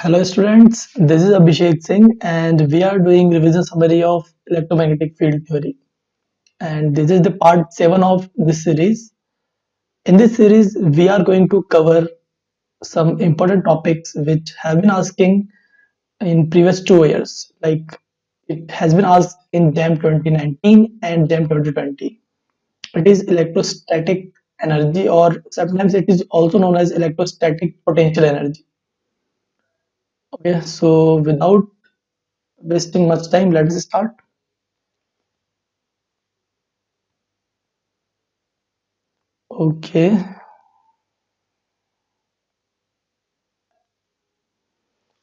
Hello students, this is Abhishek Singh and we are doing revision summary of electromagnetic field theory, and this is the part 7 of this series. In this series we are going to cover some important topics which have been asking in previous 2 years, like it has been asked in JAM 2019 and JAM 2020. It is electrostatic energy, or sometimes it is also known as electrostatic potential energy. Okay, so without wasting much time, let's start. Okay,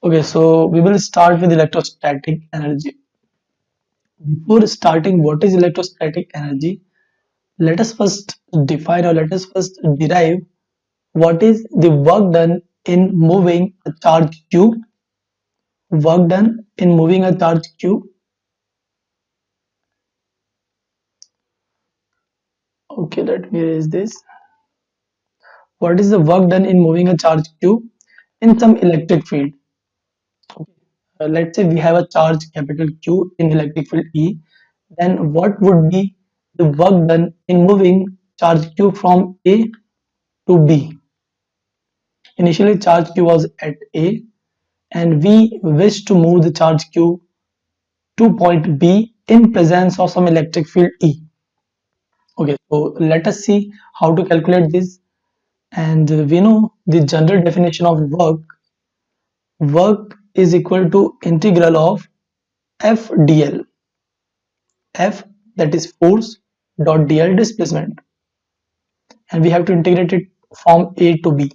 okay, so we will start with electrostatic energy. Before starting, what is electrostatic energy? Let us first define, or let us first derive what is the work done in moving a charge cube. Work done in moving a charge cube. Okay, let me erase this. What is the work done in moving a charge cube in some electric field? Okay. Let's say we have a charge capital Q in electric field E, then what would be the work done in moving charge Q from A to B? Initially charge Q was at A and we wish to move the charge Q to point B in presence of some electric field E. Okay, so let us see how to calculate this. And we know the general definition of work. Work is equal to integral of F dl. F, that is force, dot dl, displacement, and we have to integrate it from A to B.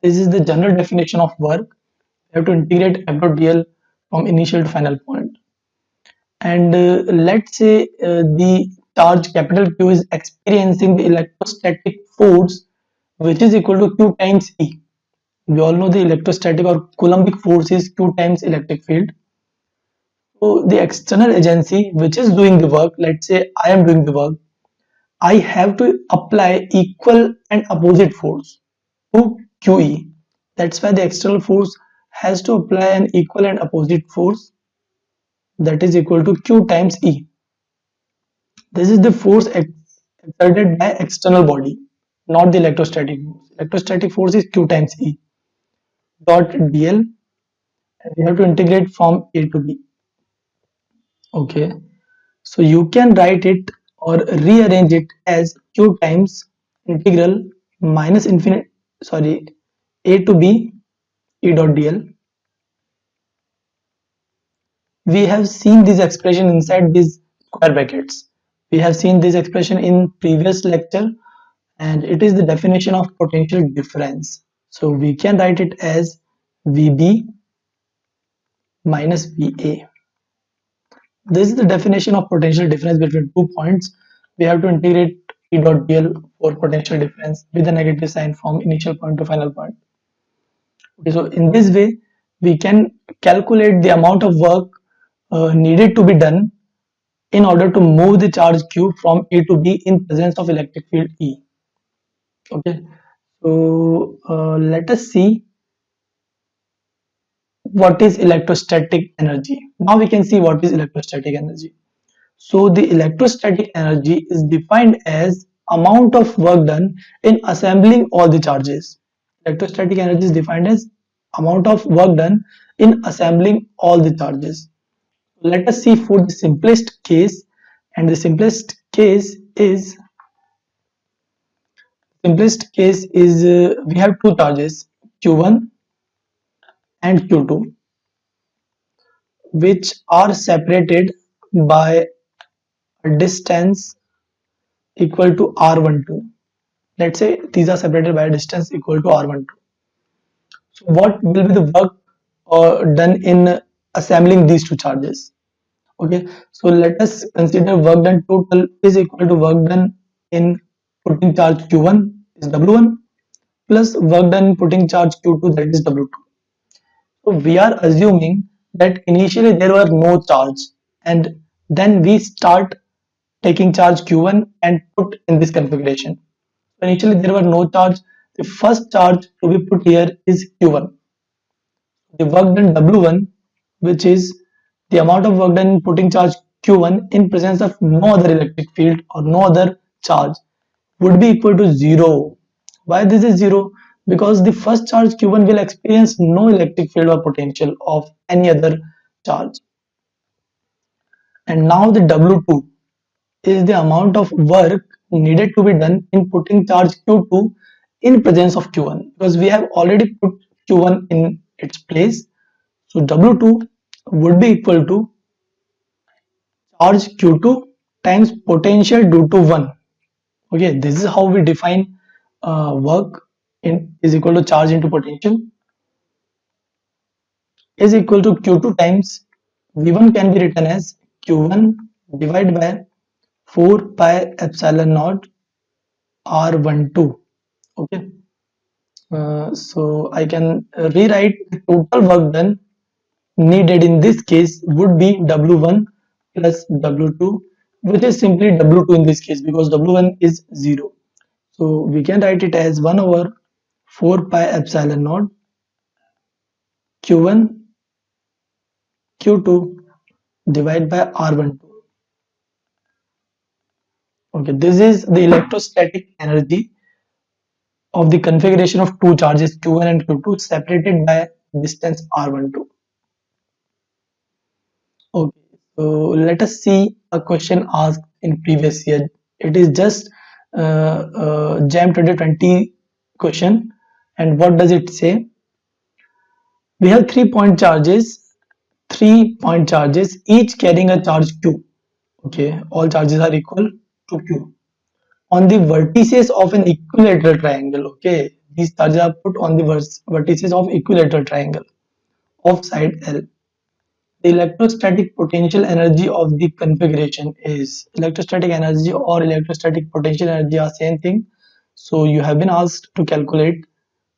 This is the general definition of work. We have to integrate F dot dl from initial to final point. And let's say the charge capital Q is experiencing the electrostatic force which is equal to Q times E. We all know the electrostatic or Coulombic force is Q times electric field. So the external agency which is doing the work, let's say I am doing the work, I have to apply equal and opposite force to QE. That's why the external force has to apply an equal and opposite force, that is equal to Q times E. This is the force exerted by external body, not the electrostatic force. Electrostatic force is Q times E dot dl, and we have to integrate from A to B. Okay, so you can write it or rearrange it as Q times integral minus infinite, sorry, A to B E dot dl. We have seen this expression inside these square brackets. We have seen this expression in previous lecture, and it is the definition of potential difference. So we can write it as VB minus VA. This is the definition of potential difference between 2 points. We have to integrate E dot dl for potential difference with a negative sign from initial point to final point. Okay, so in this way, we can calculate the amount of work needed to be done in order to move the charge Q from A to B in presence of electric field E. Okay, so let us see what is electrostatic energy. Now we can see what is electrostatic energy. So the electrostatic energy is defined as amount of work done in assembling all the charges. Electrostatic energy is defined as amount of work done in assembling all the charges. Let us see for the simplest case, and the simplest case is we have two charges Q1 and Q2, which are separated by a distance equal to R12. Let's say these are separated by a distance equal to R12. So what will be the work done in assembling these two charges? Okay, so let us consider work done total is equal to work done in putting charge Q1 is W1 plus work done in putting charge Q2, that is W2. So we are assuming that initially there were no charge, and then we start taking charge Q1 and put in this configuration. So initially there were no charge. The first charge to be put here is Q1. the work done W1, which is the amount of work done in putting charge Q1 in presence of no other electric field or no other charge, would be equal to 0. Why this is 0? Because the first charge Q1 will experience no electric field or potential of any other charge. And now the W2 is the amount of work needed to be done in putting charge Q2 in presence of Q1, because we have already put Q1 in its place. So W2 would be equal to charge Q2 times potential due to 1. Okay, this is how we define work in is equal to charge into potential is equal to Q2 times V1 can be written as Q1 divided by 4 pi epsilon naught R12. Okay, so I can rewrite the total work done needed in this case would be W1 plus W2, which is simply W2 in this case because W1 is 0. So we can write it as 1 over 4 pi epsilon naught Q1 Q2 divided by R12. Okay, this is the electrostatic energy of the configuration of two charges Q1 and Q2 separated by distance R12. Okay, so let us see a question asked in previous year. It is just JAM 2020 question, and what does it say? We have 3 point charges, each carrying a charge Q. Okay, all charges are equal to Q. On the vertices of an equilateral triangle, okay, these charges are put on the vertices of equilateral triangle of side L. The electrostatic potential energy of the configuration is electrostatic energy or electrostatic potential energy are same thing. So you have been asked to calculate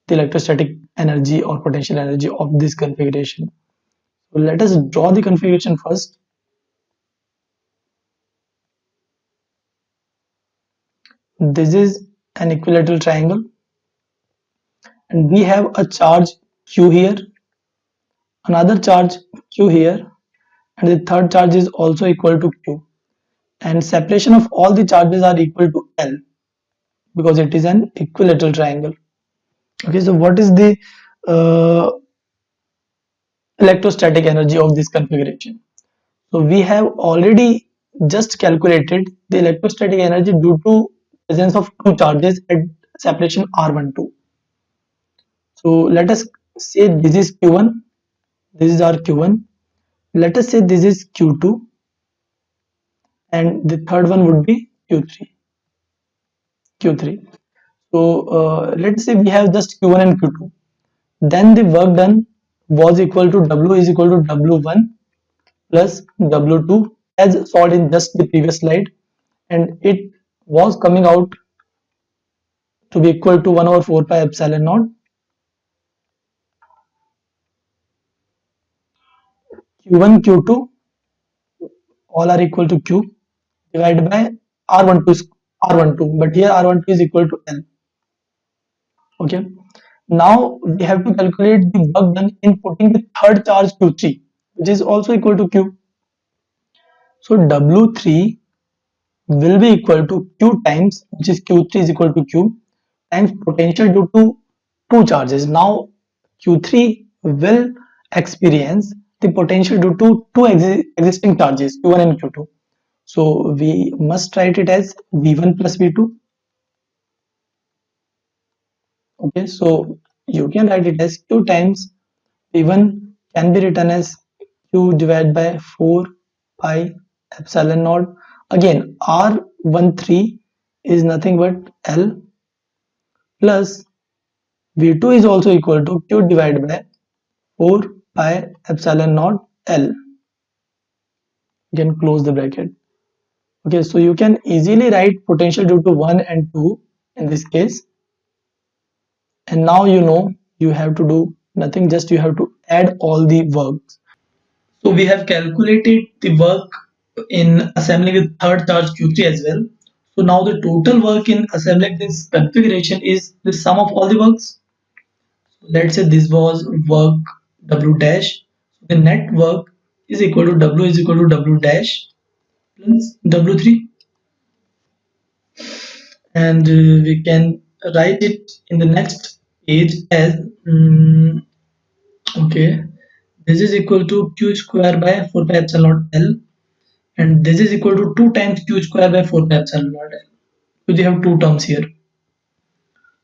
the electrostatic energy or potential energy of this configuration. So let us draw the configuration first. This is an equilateral triangle and we have a charge Q here, another charge Q here, and the third charge is also equal to Q, and separation of all the charges are equal to L because it is an equilateral triangle. Okay, so what is the uh, electrostatic energy of this configuration? So we have already just calculated the electrostatic energy due to presence of two charges at separation R12. So let us say this is Q1, this is our Q1. Let us say this is Q2, and the third one would be Q3. Q3. So let's say we have just Q1 and Q2. Then the work done was equal to W is equal to W1 plus W2 as solved in just the previous slide, and it was coming out to be equal to 1 over 4 pi epsilon naught Q1 Q2 all are equal to Q divided by R12 R12, but here R12 is equal to L. Okay, now we have to calculate the work done in putting the third charge Q3, which is also equal to Q. So W3 will be equal to Q times, which is Q3 is equal to Q times potential due to two charges. Now Q3 will experience the potential due to two existing charges Q1 and Q2. So we must write it as V1 plus V2. Okay, so you can write it as Q times V1 can be written as Q divided by 4 pi epsilon naught. Again, R13 is nothing but L plus V2 is also equal to Q divided by 4 pi epsilon naught L. You can close the bracket. Okay, so you can easily write potential due to 1 and 2 in this case. And now you know you have to do nothing, just you have to add all the works. So we have calculated the work in assembling the third charge Q3 as well. So now the total work in assembling this configuration is the sum of all the works. Let's say this was work W dash. The net work is equal to W is equal to W dash plus W3, and we can write it in the next page as okay, this is equal to q square by 4 pi epsilon naught L, and this is equal to 2 times q square by 4 pi epsilon naught L. So we have two terms here.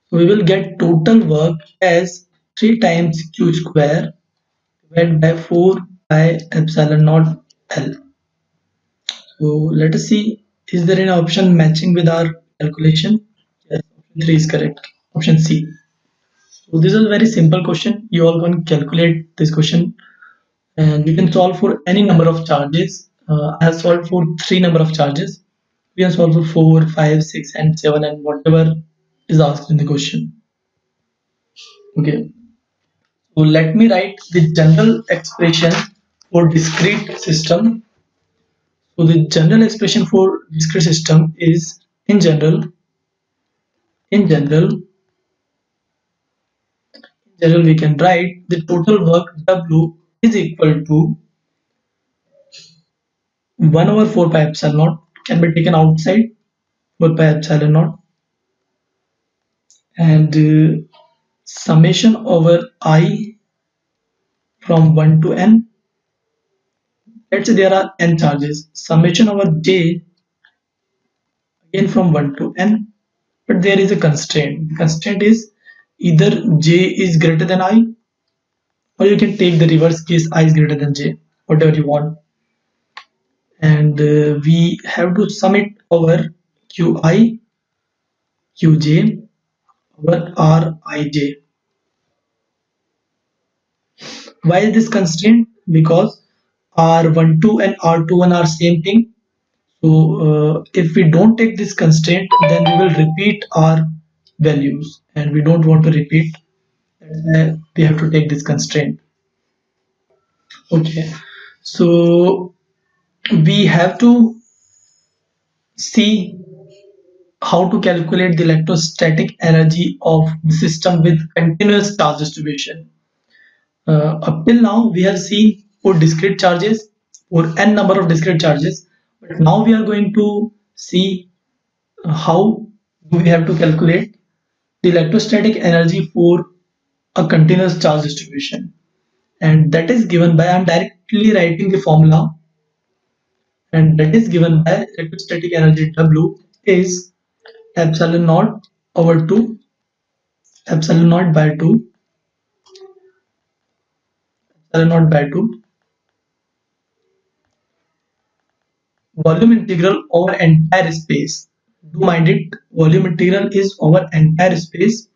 So we will get total work as 3 times q square divided by 4 pi epsilon naught L. So let us see, is there an option matching with our calculation? Yes, option 3 is correct. Option C. So this is a very simple question. You all can calculate this question, and you can solve for any number of charges. I have solved for 3 number of charges. We have solved for 4, 5, 6, and 7, and whatever is asked in the question. Okay. So let me write the general expression for discrete system. So the general expression for discrete system is in general we can write the total work W is equal to 1 over 4 pi epsilon naught, can be taken outside 4 pi epsilon naught, and summation over I from 1 to n. Let's say there are n charges. Summation over j again from 1 to n, but there is a constraint. The constraint is either j is greater than I, or you can take the reverse case, I is greater than j, whatever you want. And we have to sum it over qi qj over rij. Why is this constraint? Because r12 and r21 are same thing. So if we don't take this constraint, then we will repeat our values, and we don't want to repeat. That's why we have to take this constraint. Okay, so we have to see how to calculate the electrostatic energy of the system with continuous charge distribution. Up till now, we have seen for discrete charges, for n number of discrete charges, but now we are going to see how do we have to calculate the electrostatic energy for a continuous charge distribution, and that is given by, I'm directly writing the formula, and that is given by electrostatic energy W is epsilon naught over 2, epsilon naught by 2, epsilon naught by 2, volume integral over entire space. Do mind it, volume integral is over entire space,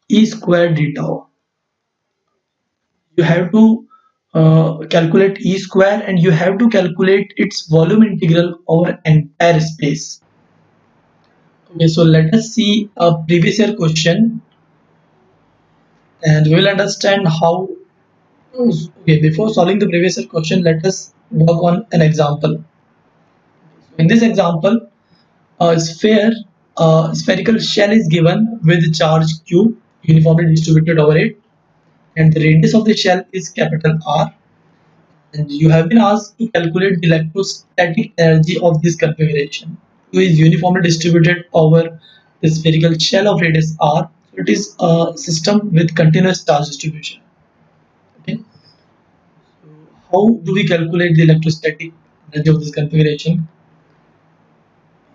E square d tau. You have to calculate E square, and you have to calculate its volume integral over entire space. Okay, so let us see a previous year question, and we will understand how. Okay, before solving the previous year question, let us work on an example. In this example, a spherical shell is given with charge q uniformly distributed over it, and the radius of the shell is capital R, and you have been asked to calculate the electrostatic energy of this configuration. Q is uniformly distributed over the spherical shell of radius R, so it is a system with continuous charge distribution. Okay, so how do we calculate the electrostatic energy of this configuration?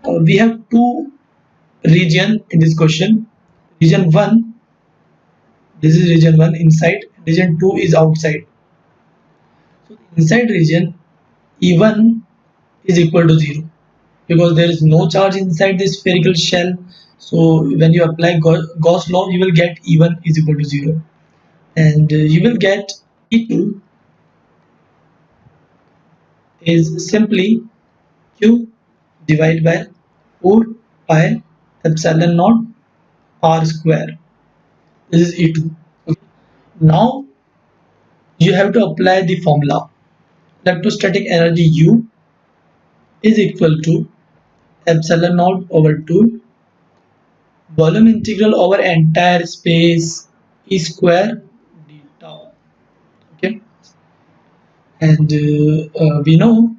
We have two region in this question. Region 1, this is region 1 inside, region 2 is outside. So inside region, E1 is equal to 0, because there is no charge inside this spherical shell. So when you apply Gauss law, you will get E1 is equal to 0, and you will get E2 is simply Q divided by 4 pi epsilon naught R square. This is E2. Okay. Now you have to apply the formula. Electrostatic energy U is equal to epsilon naught over 2 volume integral over entire space E square d tau. And we know,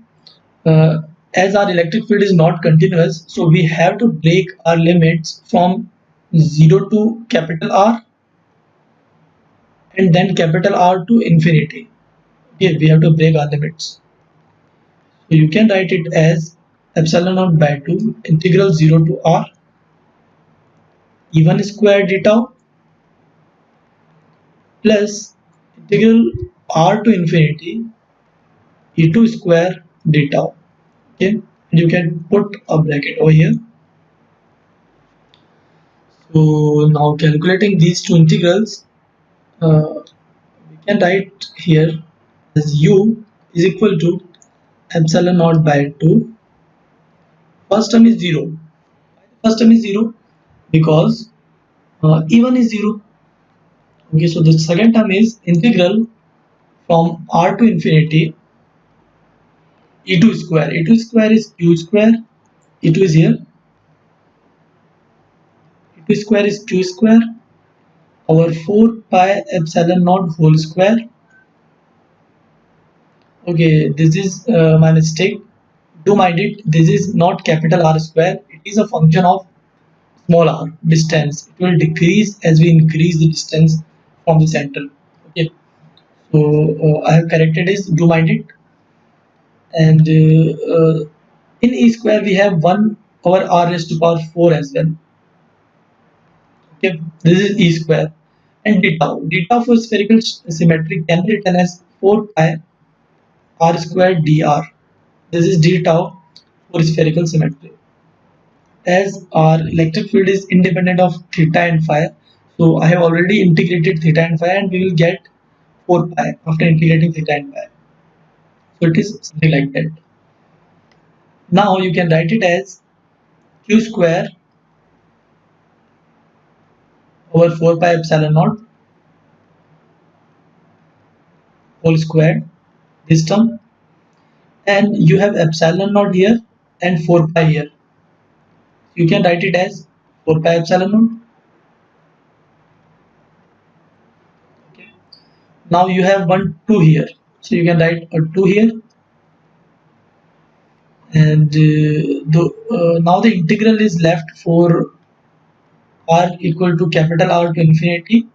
uh, as our electric field is not continuous, so we have to break our limits from 0 to capital R and then capital R to infinity. Okay, we have to break our limits. So you can write it as epsilon naught by 2 integral 0 to R E1 square d tau plus integral R to infinity E2 square d tau. Okay, and you can put a bracket over here. So now calculating these two integrals, we can write here as u is equal to epsilon naught by 2. First term is 0. First term is 0 because E1 is 0. Okay, so the second term is integral from R to infinity E2 square. E2 square is Q square. E2 is here. E2 square is Q square over 4 pi epsilon naught whole square. Okay, this is my mistake. Do mind it. This is not capital R square. It is a function of small r distance. It will decrease as we increase the distance from the center. Okay, so I have corrected this. Do mind it. And in E square we have 1 over r raised to power 4 as well. Okay, this is E square. And d tau. D tau for spherical symmetry can be written as 4 pi r square dr. This is d tau for spherical symmetry. As our electric field is independent of theta and phi, so I have already integrated theta and phi, and we will get 4 pi after integrating theta and phi. So it is something like that. Now you can write it as q square over 4 pi epsilon naught whole squared, this term, and you have epsilon naught here and 4 pi here. You can write it as 4 pi epsilon naught. Okay. Now you have 1 2 here, so you can write a 2 here, and now the integral is left for r equal to capital R to infinity,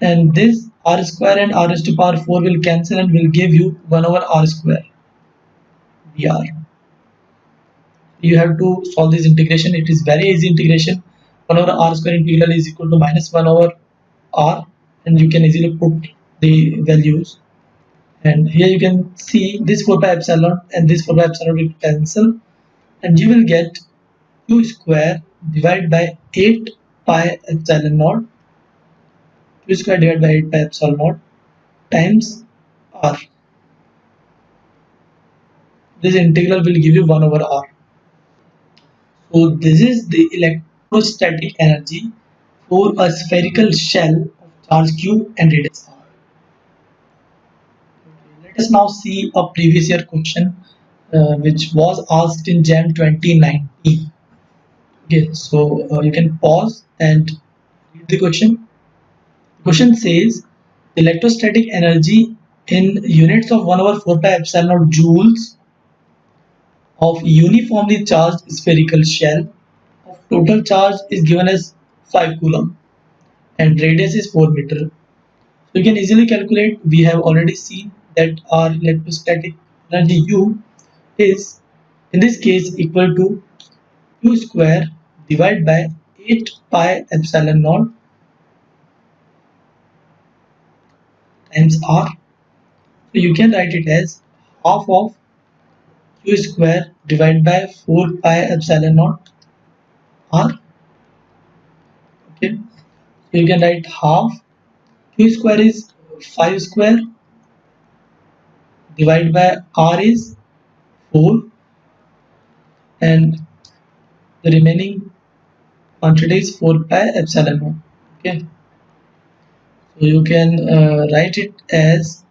and this r square and r raised to power 4 will cancel and will give you 1 over r square dr. You have to solve this integration. It is very easy integration. 1 over r square integral is equal to minus 1 over r, and you can easily put the values. And here you can see this 4 pi epsilon and this 4 pi epsilon will cancel, and you will get q square divided by 8 pi epsilon naught, q square divided by 8 pi epsilon naught times r. This integral will give you 1 over r. So this is the electrostatic energy for a spherical shell of charge q and radius r. Let us now see a previous year question which was asked in JAM 2019. Okay, so you can pause and read the question. The question says the electrostatic energy in units of 1 over 4 pi epsilon naught joules of uniformly charged spherical shell of total charge is given as 5 coulomb and radius is 4 meter. So you can easily calculate. We have already seen that our electrostatic energy U is in this case equal to Q square divided by 8 pi epsilon naught times R. So you can write it as half of Q square divided by 4 pi epsilon naught R. Okay, so you can write half Q square is 5 square divided by R is 4, and the remaining quantity is 4 pi epsilon naught. Okay, so you can write it as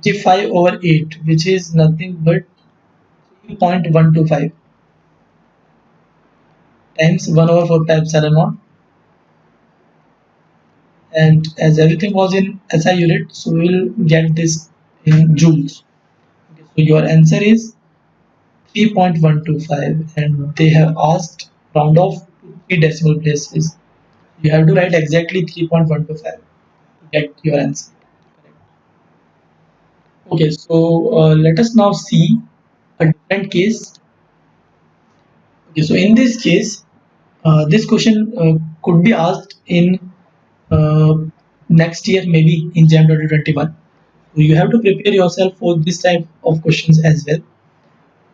25 over 8, which is nothing but 3.125 times 1 over 4 pi epsilon naught, and as everything was in SI unit, so we will get this in joules. So your answer is 3.125, and they have asked round off to 3 decimal places. You have to write exactly 3.125 to get your answer. Okay, so let us now see a different case. Okay, so in this case, this question could be asked in uh, next year, maybe in Jan 2021. So you have to prepare yourself for this type of questions as well.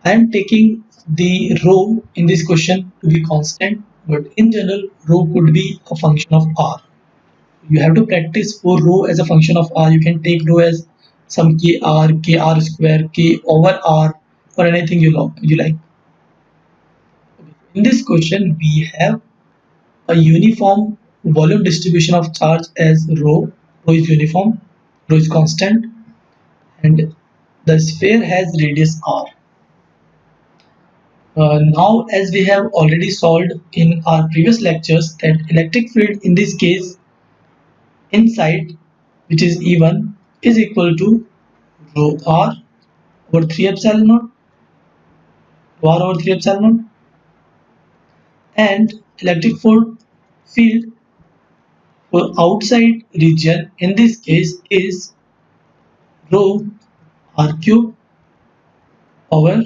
I am taking the rho in this question to be constant, but in general, rho could be a function of r. You have to practice for rho as a function of r. You can take rho as some kr square, k over r, or anything you like. In this question, we have a uniform volume distribution of charge as rho. Rho is uniform, rho is constant, and the sphere has radius r. Now, as we have already solved in our previous lectures, that electric field in this case inside, which is E1, is equal to rho r over 3 epsilon naught, rho r over 3 epsilon naught, and electric field for outside region in this case is rho r cube over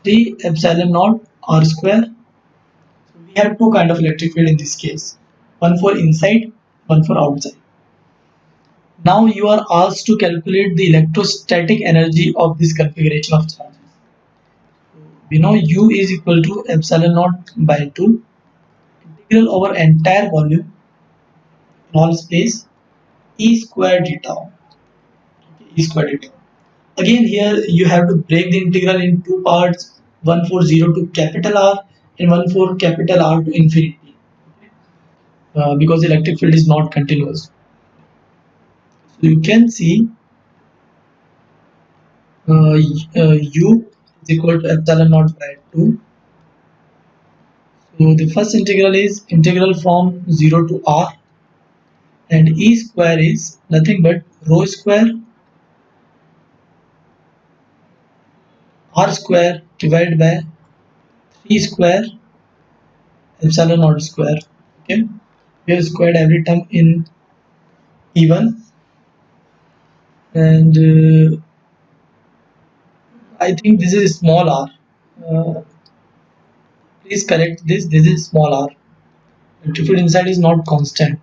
3 epsilon naught r square. So we have two kind of electric field in this case, one for inside, one for outside. Now you are asked to calculate the electrostatic energy of this configuration of charges. We know U is equal to epsilon naught by 2 integral over entire volume in all space E squared d tau. E squared d tau. Again here you have to break the integral in two parts, one for 0 to capital R and one for capital R to infinity, because the electric field is not continuous. So you can see U is equal to epsilon naught by 2. So the first integral is integral from 0 to r, and E square is nothing but rho square r square divided by 3 square epsilon naught square. Okay, we have squared every term in E1, and I think this is small r. Uh, Please correct this. This is small r. Electric field inside is not constant.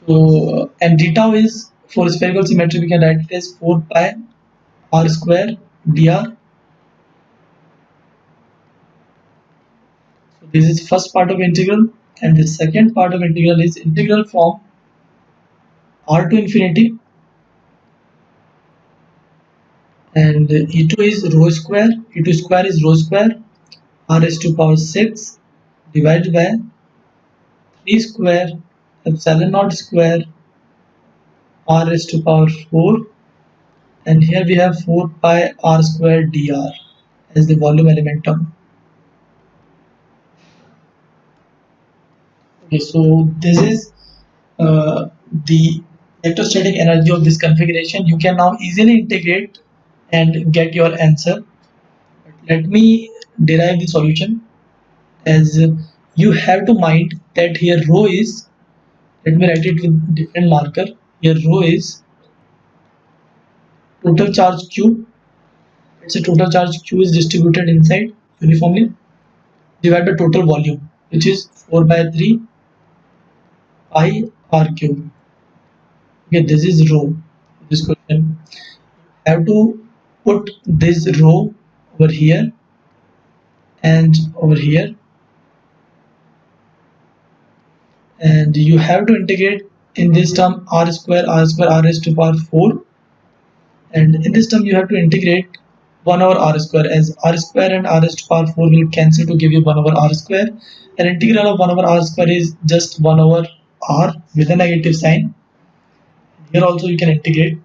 So and d tau is for spherical symmetry. We can write it as 4 pi r square dr. So this is first part of integral, and the second part of integral is integral from r to infinity, and e2 is rho square, e2 square is rho square, r raised to power 6 divided by 3 square epsilon naught square r raised to power 4, and here we have 4 pi r square dr as the volume element term. Okay, so this is the electrostatic energy of this configuration. You can now easily integrate and get your answer. Let me derive the solution, as you have to mind that here rho is, let me write it with different marker. Here rho is total charge q. It's a total charge q is distributed inside uniformly divided by total volume, which is 4 by 3 pi r cube. Okay, this is rho. This question have to put this rho over here and over here, and you have to integrate in this term r square r raised to power 4, and in this term you have to integrate 1 over r square, as r square and r raised to power 4 will cancel to give you 1 over r square, and integral of 1 over r square is just 1 over r with a negative sign. Here also you can integrate.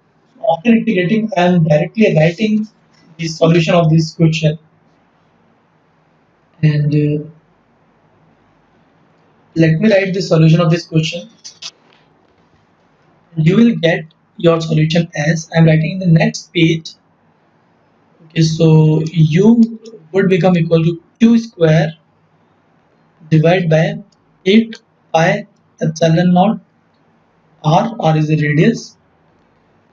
After integrating, I am directly writing the solution of this question, and let me write the solution of this question. You will get your solution as I'm writing in the next page. Okay, so U would become equal to Q square divided by 8 pi epsilon naught R is the radius,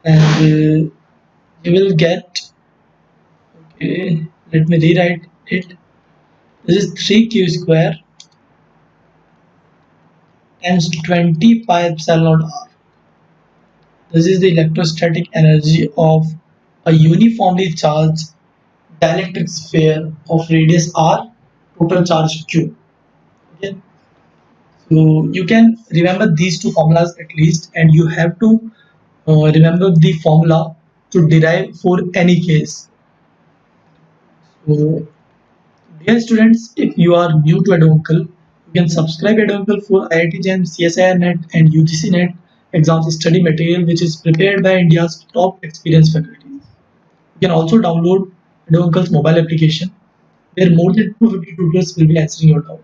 and you will get, okay, let me rewrite it. This is 3Q square times 20 pi epsilon naught R. This is the electrostatic energy of a uniformly charged dielectric sphere of radius r, total charge q. Okay, so you can remember these two formulas at least, and you have to remember the formula to derive for any case. So, dear students, if you are new to Eduncle, you can subscribe Eduncle for IIT JAM, CSIR NET, and UGC NET exams study material which is prepared by India's top experienced faculty. You can also download Eduncle's mobile application where more than 250 tutors will be answering your doubt.